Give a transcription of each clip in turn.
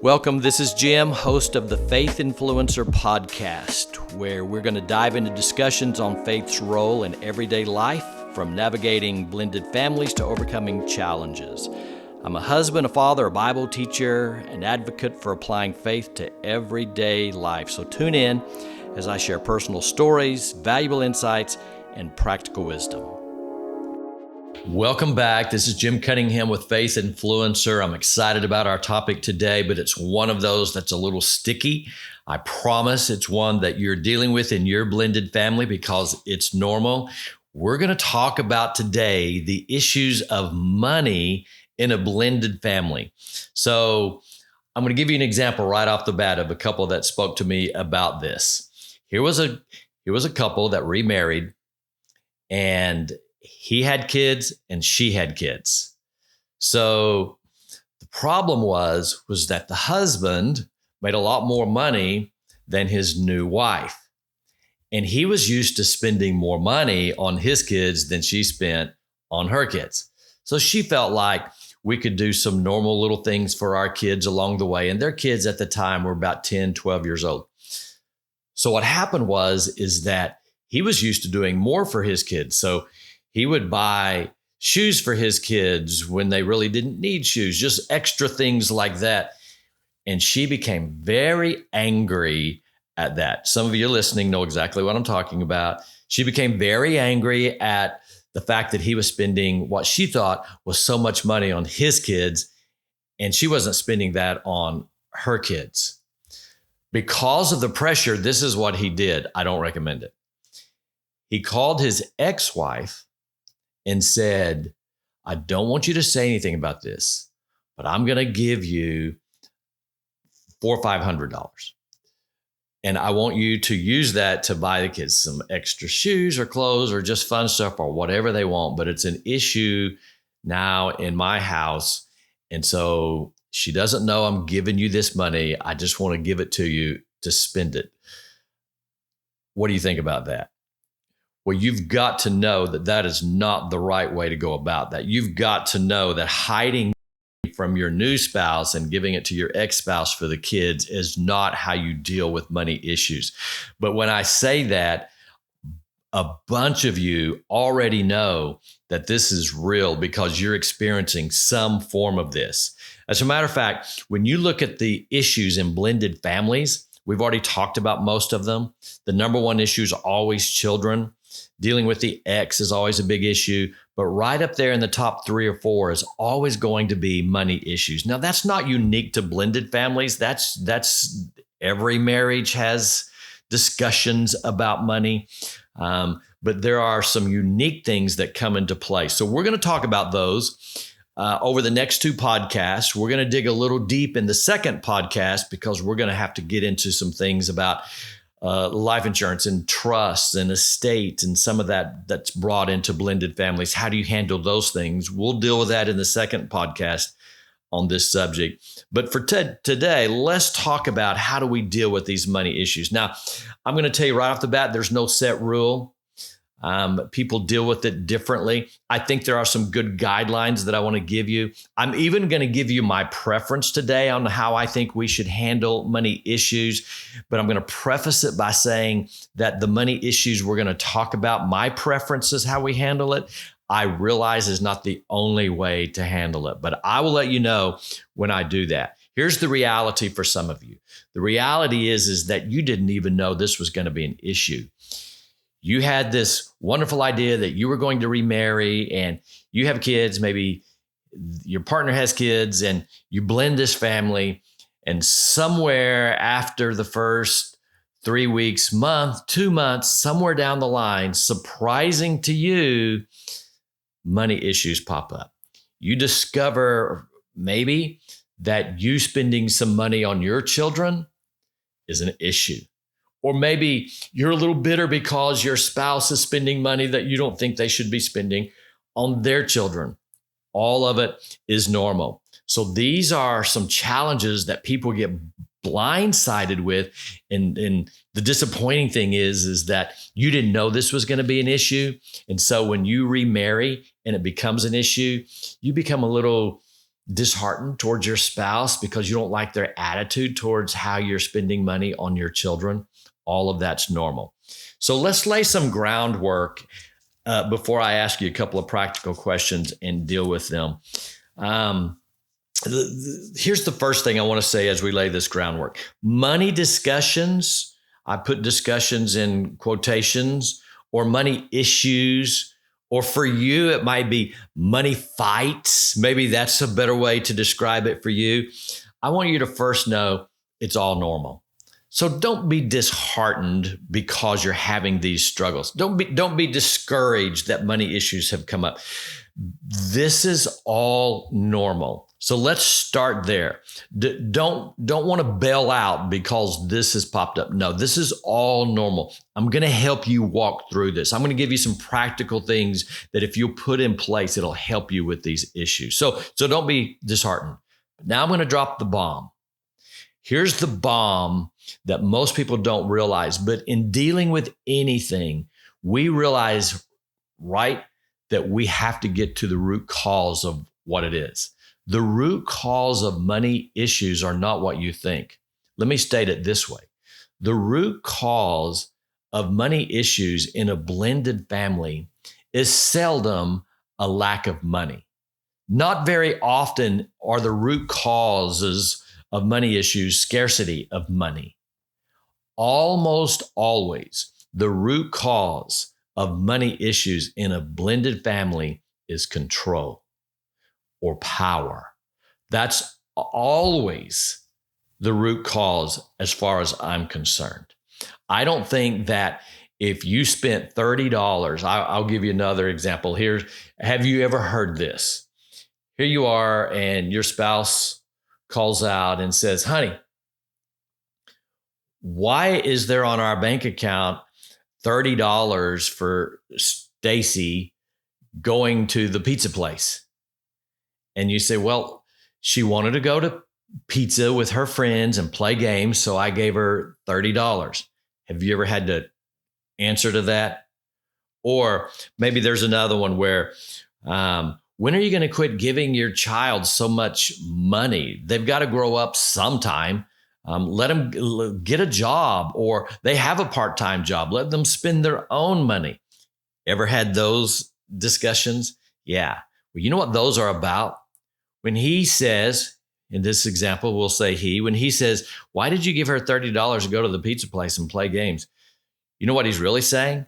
Welcome, this is Jim, host of the Faith Influencer podcast, where we're going to dive into discussions on faith's role in everyday life, from navigating blended families to overcoming challenges. I'm a husband, a father, a Bible teacher, an advocate for applying faith to everyday life. So tune in as I share personal stories, valuable insights, and practical wisdom. Welcome back. This is Jim Cunningham with Faith Influencer. I'm excited about our topic today, but it's one of those that's a little sticky. I promise it's one that you're dealing with in your blended family because it's normal. We're going to talk about today the issues of money in a blended family. So I'm going to give you an example right off the bat of a couple that spoke to me about this. Here was a couple that remarried, and he had kids and she had kids. So the problem was that the husband made a lot more money than his new wife. And he was used to spending more money on his kids than she spent on her kids. So she felt like we could do some normal little things for our kids along the way. And their kids at the time were about 10, 12 years old. So what happened is that he was used to doing more for his kids. So he would buy shoes for his kids when they really didn't need shoes, just extra things like that. And she became very angry at that. Some of you listening know exactly what I'm talking about. She became very angry at the fact that he was spending what she thought was so much money on his kids, and she wasn't spending that on her kids. Because of the pressure, this is what he did. I don't recommend it. He called his ex-wife and said, I don't want you to say anything about this, but I'm going to give you $400 or $500. And I want you to use that to buy the kids some extra shoes or clothes or just fun stuff or whatever they want. But it's an issue now in my house. And so she doesn't know I'm giving you this money. I just want to give it to you to spend it. What do you think about that? Well, you've got to know that that is not the right way to go about that. You've got to know that hiding from your new spouse and giving it to your ex-spouse for the kids is not how you deal with money issues. But when I say that, a bunch of you already know that this is real because you're experiencing some form of this. As a matter of fact, when you look at the issues in blended families, we've already talked about most of them. The number one issue is always children. Dealing with the ex is always a big issue, but right up there in the top 3 or 4 is always going to be money issues. Now, that's not unique to blended families. That's every marriage has discussions about money, but there are some unique things that come into play. So we're going to talk about those over the next 2 podcasts. We're going to dig a little deep in the second podcast because we're going to have to get into some things about life insurance and trusts and estate and some of that's brought into blended families. How do you handle those things? We'll deal with that in the second podcast on this subject. But for today, let's talk about how do we deal with these money issues. Now, I'm going to tell you right off the bat, there's no set rule. People deal with it differently. I think there are some good guidelines that I want to give you. I'm even going to give you my preference today on how I think we should handle money issues, but I'm going to preface it by saying that the money issues we're going to talk about, my preference is how we handle it. I realize is not the only way to handle it, but I will let you know when I do that. Here's the reality for some of you. The reality is that you didn't even know this was going to be an issue. You had this wonderful idea that you were going to remarry and you have kids, maybe your partner has kids, and you blend this family, and somewhere after the first 3 weeks, month, 2 months, somewhere down the line, surprising to you, money issues pop up. You discover maybe that you spending some money on your children is an issue. Or maybe you're a little bitter because your spouse is spending money that you don't think they should be spending on their children. All of it is normal. So these are some challenges that people get blindsided with. And the disappointing thing is that you didn't know this was going to be an issue. And so when you remarry and it becomes an issue, you become a little disheartened towards your spouse because you don't like their attitude towards how you're spending money on your children. All of that's normal. So let's lay some groundwork before I ask you a couple of practical questions and deal with them. Here's the first thing I want to say as we lay this groundwork. Money discussions, I put discussions in quotations, or money issues, or for you, it might be money fights. Maybe that's a better way to describe it for you. I want you to first know it's all normal. So don't be disheartened because you're having these struggles. Don't be discouraged that money issues have come up. This is all normal. So let's start there. Don't want to bail out because this has popped up. No, this is all normal. I'm going to help you walk through this. I'm going to give you some practical things that if you put in place, it'll help you with these issues. So don't be disheartened. Now I'm going to drop the bomb. Here's the bomb that most people don't realize, but in dealing with anything, we realize, right, that we have to get to the root cause of what it is. The root cause of money issues are not what you think. Let me state it this way. The root cause of money issues in a blended family is seldom a lack of money. Not very often are the root causes of money issues scarcity of money. Almost always, the root cause of money issues in a blended family is control or power. That's always the root cause as far as I'm concerned. I don't think that if you spent $30, I'll give you another example here. Have you ever heard this? Here you are and your spouse calls out and says, honey, why is there on our bank account $30 for Stacy going to the pizza place? And you say, well, she wanted to go to pizza with her friends and play games, so I gave her $30. Have you ever had to answer to that? Or maybe there's another one where, when are you going to quit giving your child so much money? They've got to grow up sometime. Let them get a job, or they have a part-time job. Let them spend their own money. Ever had those discussions? Yeah. Well, you know what those are about? When he says, in this example, we'll say when he says, why did you give her $30 to go to the pizza place and play games? You know what he's really saying?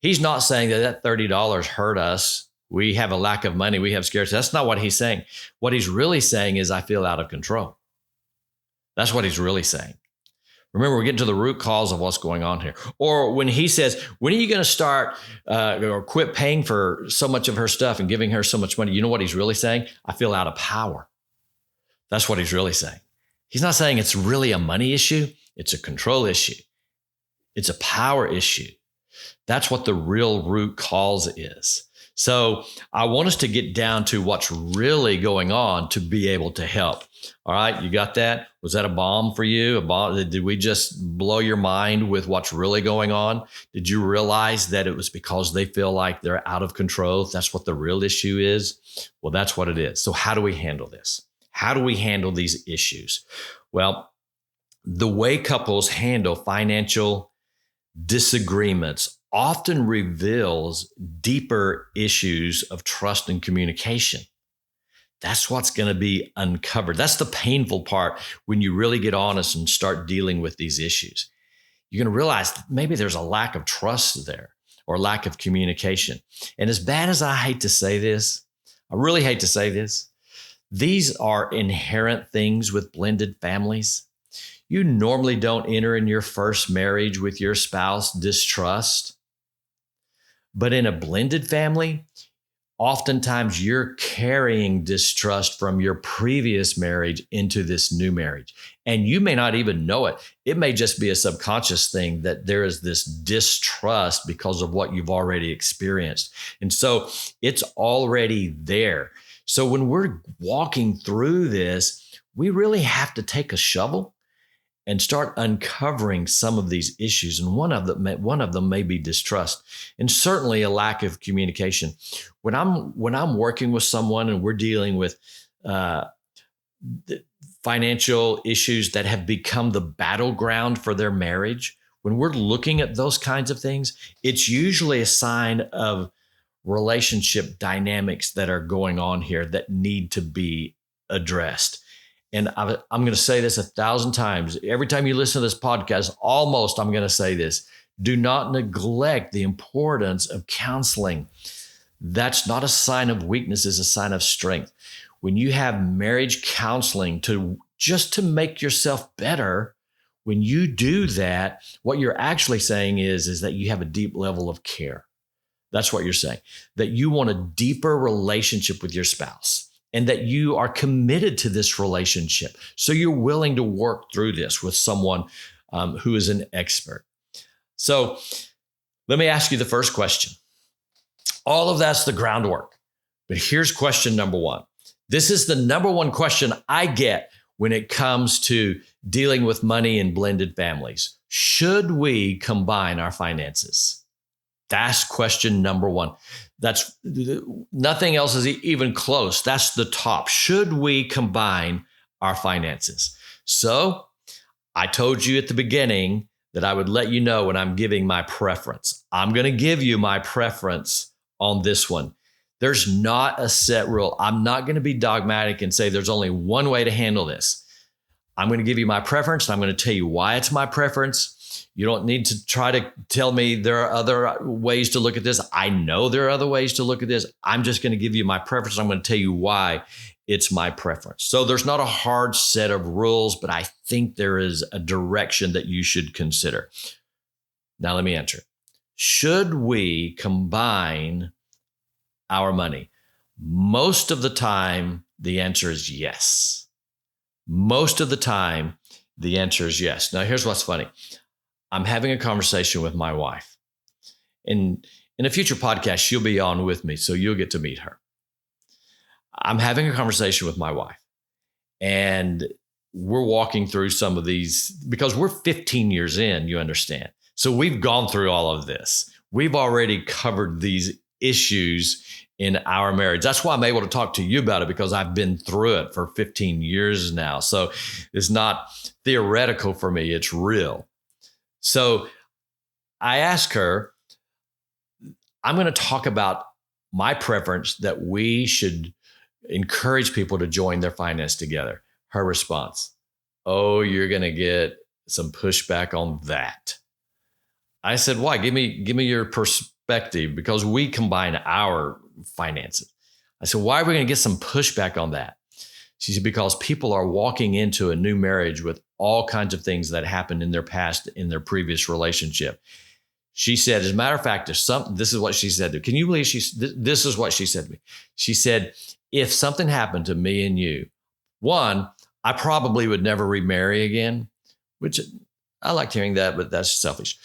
He's not saying that $30 hurt us. We have a lack of money. We have scarcity. That's not what he's saying. What he's really saying is, I feel out of control. That's what he's really saying. Remember, we're getting to the root cause of what's going on here. Or when he says, when are you going to start or quit paying for so much of her stuff and giving her so much money? You know what he's really saying? I feel out of power. That's what he's really saying. He's not saying it's really a money issue. It's a control issue. It's a power issue. That's what the real root cause is. So I want us to get down to what's really going on to be able to help. All right, you got that? Was that a bomb for you? A bomb? Did we just blow your mind with what's really going on? Did you realize that it was because they feel like they're out of control? That's what the real issue is? Well, that's what it is. So how do we handle this? How do we handle these issues? Well, the way couples handle financial disagreements often reveals deeper issues of trust and communication. That's what's going to be uncovered. That's the painful part when you really get honest and start dealing with these issues. You're going to realize that maybe there's a lack of trust there or lack of communication. And as bad as I hate to say this, I really hate to say this, these are inherent things with blended families. You normally don't enter in your first marriage with your spouse distrust. But in a blended family, oftentimes you're carrying distrust from your previous marriage into this new marriage. And you may not even know it. It may just be a subconscious thing that there is this distrust because of what you've already experienced. And so it's already there. So when we're walking through this, we really have to take a shovel and start uncovering some of these issues. And one of them may be distrust, and certainly a lack of communication. When I'm working with someone and we're dealing with financial issues that have become the battleground for their marriage, when we're looking at those kinds of things, it's usually a sign of relationship dynamics that are going on here that need to be addressed. And I'm going to say this 1,000 times. Every time you listen to this podcast, almost I'm going to say this. Do not neglect the importance of counseling. That's not a sign of weakness, it's a sign of strength. When you have marriage counseling to make yourself better, when you do that, what you're actually saying is that you have a deep level of care. That's what you're saying, that you want a deeper relationship with your spouse and that you are committed to this relationship. So you're willing to work through this with someone who is an expert. So let me ask you the first question. All of that's the groundwork. But here's question number one. This is the number one question I get when it comes to dealing with money in blended families. Should we combine our finances? That's question number one. That's nothing else is even close. That's the top. Should we combine our finances? So I told you at the beginning that I would let you know when I'm giving my preference. I'm going to give you my preference on this one. There's not a set rule. I'm not going to be dogmatic and say there's only one way to handle this. I'm going to give you my preference, and I'm going to tell you why it's my preference. You don't need to try to tell me there are other ways to look at this. I know there are other ways to look at this. I'm just going to give you my preference. I'm going to tell you why it's my preference. So there's not a hard set of rules, but I think there is a direction that you should consider. Now, let me answer. Should we combine our money? Most of the time, the answer is yes. Most of the time, the answer is yes. Now, here's what's funny. I'm having a conversation with my wife. And in a future podcast, she'll be on with me, so you'll get to meet her. I'm having a conversation with my wife, and we're walking through some of these because we're 15 years in, you understand. So we've gone through all of this. We've already covered these issues in our marriage. That's why I'm able to talk to you about it, because I've been through it for 15 years now. So it's not theoretical for me, it's real. So I asked her, I'm going to talk about my preference that we should encourage people to join their finance together. Her response, oh, you're going to get some pushback on that. I said, why? Give me your perspective, because we combine our finances. I said, why are we going to get some pushback on that? She said, because people are walking into a new marriage with all kinds of things that happened in their past, in their previous relationship. She said, as a matter of fact, this is what she said. Can you believe this is what she said to me? She said, if something happened to me and you, one, I probably would never remarry again, which I liked hearing that, but that's selfish.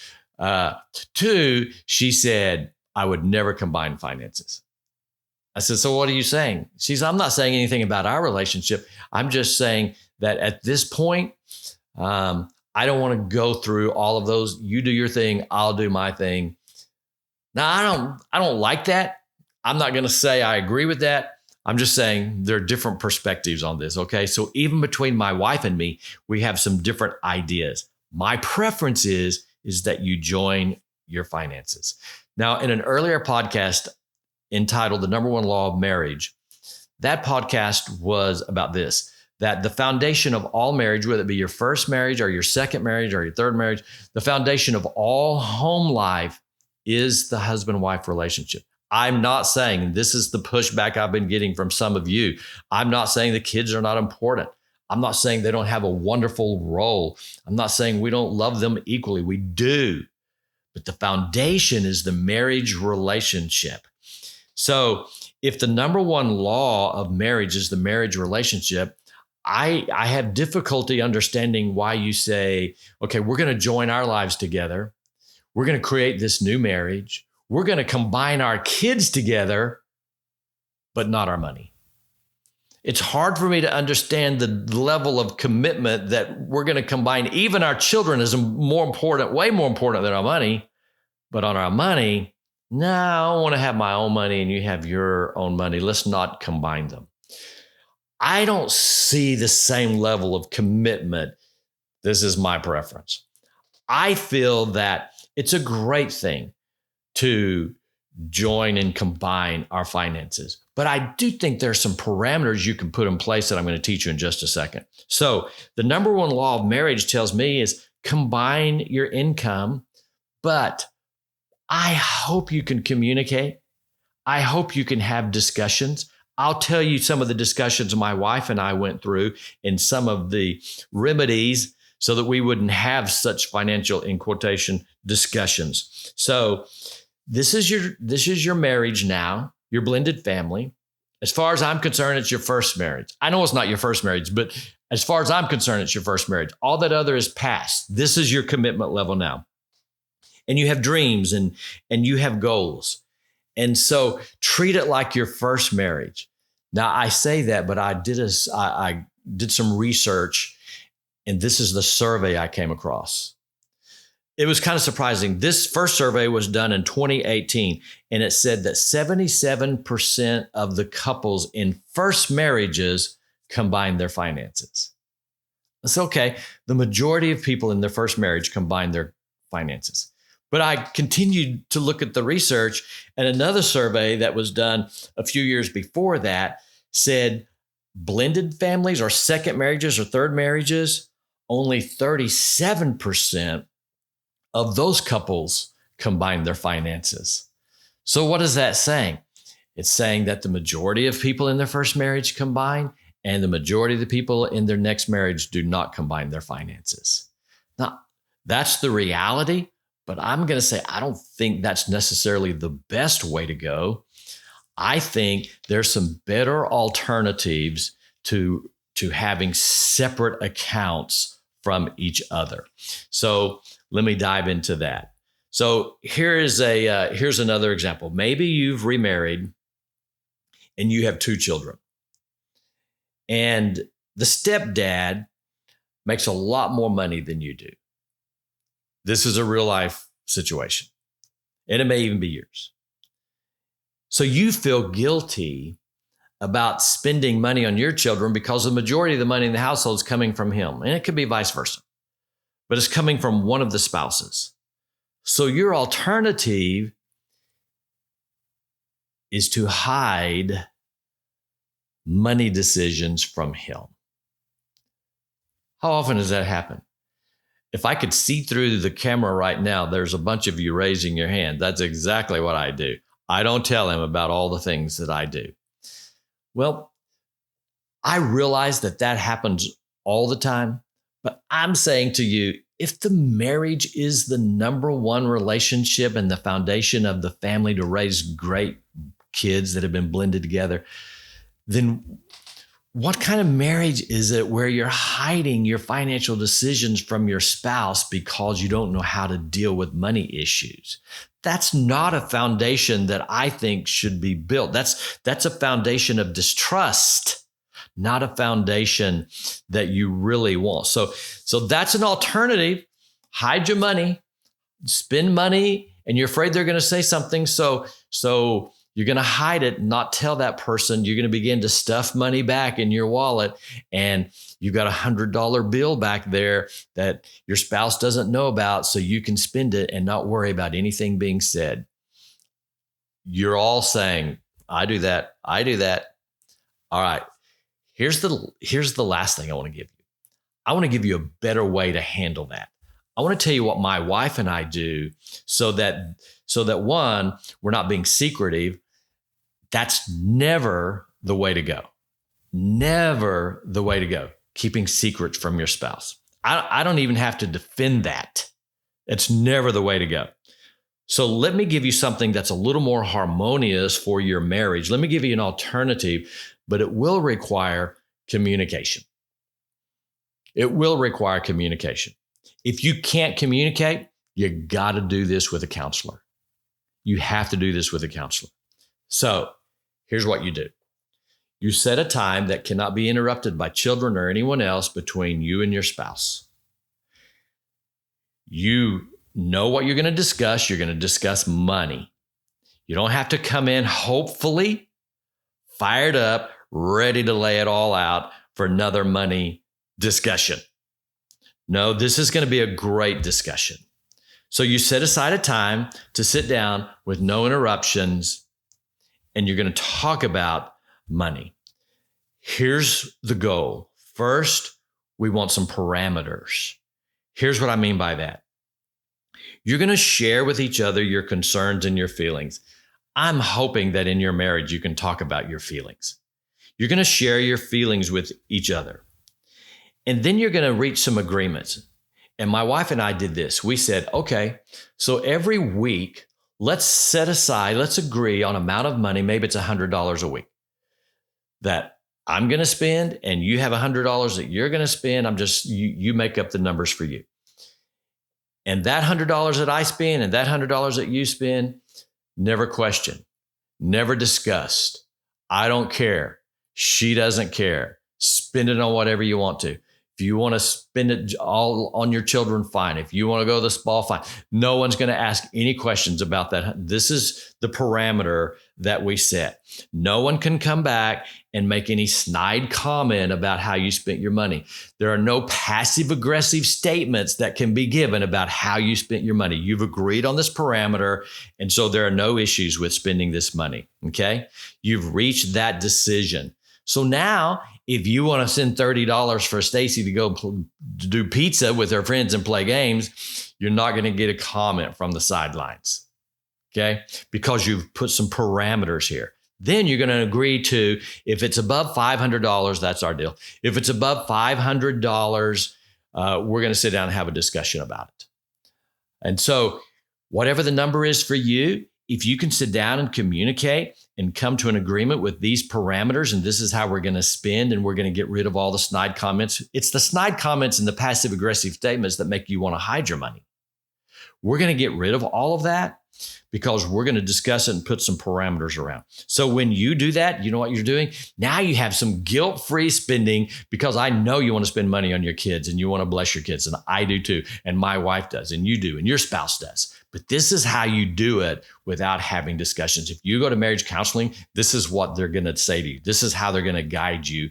Two, she said, I would never combine finances. I said, so what are you saying? She said, I'm not saying anything about our relationship. I'm just saying that at this point, I don't want to go through all of those. You do your thing, I'll do my thing. Now, I don't like that. I'm not going to say I agree with that. I'm just saying there are different perspectives on this, okay? So even between my wife and me, we have some different ideas. My preference is that you join your finances. Now, in an earlier podcast entitled The Number One Law of Marriage, that podcast was about this, that the foundation of all marriage, whether it be your first marriage or your second marriage or your third marriage, the foundation of all home life is the husband-wife relationship. I'm not saying, this is the pushback I've been getting from some of you, I'm not saying the kids are not important. I'm not saying they don't have a wonderful role. I'm not saying we don't love them equally. We do. But the foundation is the marriage relationship. So if the number one law of marriage is the marriage relationship, I have difficulty understanding why you say, okay, we're going to join our lives together. We're going to create this new marriage. We're going to combine our kids together, but not our money. It's hard for me to understand the level of commitment that we're going to combine even our children is more important, way more important than our money. But on our money, no, I want to have my own money and you have your own money. Let's not combine them. I don't see the same level of commitment. This is my preference. I feel that it's a great thing to join and combine our finances. But I do think there's some parameters you can put in place that I'm going to teach you in just a second. So the number one law of marriage tells me is combine your income, but I hope you can communicate. I hope you can have discussions. I'll tell you some of the discussions my wife and I went through and some of the remedies so that we wouldn't have such financial, in quotation, discussions. So this is your marriage now, your blended family. As far as I'm concerned, it's your first marriage. I know it's not your first marriage, but as far as I'm concerned, it's your first marriage. All that other is past. This is your commitment level now. And you have dreams and you have goals. And so treat it like your first marriage. Now, I say that, but I did some research, and this is the survey I came across. It was kind of surprising. This first survey was done in 2018, and it said that 77% of the couples in first marriages combine their finances. It's okay. The majority of people in their first marriage combine their finances. But I continued to look at the research, and another survey that was done a few years before that said blended families or second marriages or third marriages, only 37% of those couples combine their finances. So what is that saying? It's saying that the majority of people in their first marriage combine, and the majority of the people in their next marriage do not combine their finances. Now, that's the reality. But I'm going to say, I don't think that's necessarily the best way to go. I think there's some better alternatives to having separate accounts from each other. So let me dive into that. So here's another example. Maybe you've remarried and you have two children. And the stepdad makes a lot more money than you do. This is a real life situation, and it may even be yours. So you feel guilty about spending money on your children because the majority of the money in the household is coming from him, and it could be vice versa, but it's coming from one of the spouses. So your alternative is to hide money decisions from him. How often does that happen? If I could see through the camera right now, there's a bunch of you raising your hand. That's exactly what I do. I don't tell him about all the things that I do. Well, I realize that happens all the time, but I'm saying to you, if the marriage is the number one relationship and the foundation of the family to raise great kids that have been blended together, then what kind of marriage is it where you're hiding your financial decisions from your spouse because you don't know how to deal with money issues? That's not a foundation that I think should be built. That's a foundation of distrust, not a foundation that you really want. So that's an alternative. Hide your money, spend money, and you're afraid they're going to say something. So you're going to hide it, not tell that person. You're going to begin to stuff money back in your wallet, and you've got $100 bill back there that your spouse doesn't know about, so you can spend it and not worry about anything being said. You're all saying, I do that. I do that. All right. Here's the last thing I want to give you. I want to give you a better way to handle that. I want to tell you what my wife and I do so that one, we're not being secretive. That's never the way to go. Never the way to go. Keeping secrets from your spouse. I don't even have to defend that. It's never the way to go. So let me give you something that's a little more harmonious for your marriage. Let me give you an alternative, but it will require communication. It will require communication. If you can't communicate, you got to do this with a counselor. You have to do this with a counselor. So here's what you do. You set a time that cannot be interrupted by children or anyone else between you and your spouse. You know what you're going to discuss. You're going to discuss money. You don't have to come in, hopefully, fired up, ready to lay it all out for another money discussion. No, this is going to be a great discussion. So you set aside a time to sit down with no interruptions, and you're going to talk about money. Here's the goal. First, we want some parameters. Here's what I mean by that. You're going to share with each other your concerns and your feelings. I'm hoping that in your marriage, you can talk about your feelings. You're going to share your feelings with each other. And then you're going to reach some agreements. And my wife and I did this. We said, okay, so every week, let's agree on amount of money. Maybe it's $100 a week that I'm going to spend, and you have $100 that you're going to spend. You make up the numbers for you. And that $100 that I spend and that $100 that you spend, never questioned, never discussed. I don't care. She doesn't care. Spend it on whatever you want to. If you want to spend it all on your children, fine. If you want to go to the spa, fine. No one's going to ask any questions about that. This is the parameter that we set. No one can come back and make any snide comment about how you spent your money. There are no passive aggressive statements that can be given about how you spent your money. You've agreed on this parameter, and so there are no issues with spending this money, okay? You've reached that decision. So now, if you want to send $30 for Stacy to go do pizza with her friends and play games, you're not going to get a comment from the sidelines, okay? Because you've put some parameters here. Then you're going to agree to, if it's above $500, that's our deal. If it's above $500, we're going to sit down and have a discussion about it. And so whatever the number is for you, if you can sit down and communicate and come to an agreement with these parameters, and this is how we're going to spend, and we're going to get rid of all the snide comments. It's the snide comments and the passive aggressive statements that make you want to hide your money. We're going to get rid of all of that because we're going to discuss it and put some parameters around. So when you do that, you know what you're doing? Now you have some guilt-free spending, because I know you want to spend money on your kids and you want to bless your kids. And I do too. And my wife does, and you do, and your spouse does. But this is how you do it without having discussions. If you go to marriage counseling, this is what they're going to say to you. This is how they're going to guide you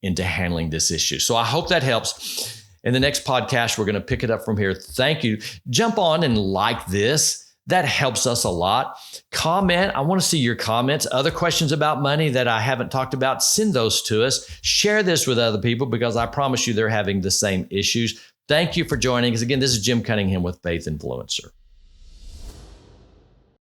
into handling this issue. So I hope that helps. In the next podcast, we're going to pick it up from here. Thank you. Jump on and like this. That helps us a lot. Comment. I want to see your comments. Other questions about money that I haven't talked about, send those to us. Share this with other people, because I promise you they're having the same issues. Thank you for joining us. Again, this is Jim Cunningham with Faith Influencer.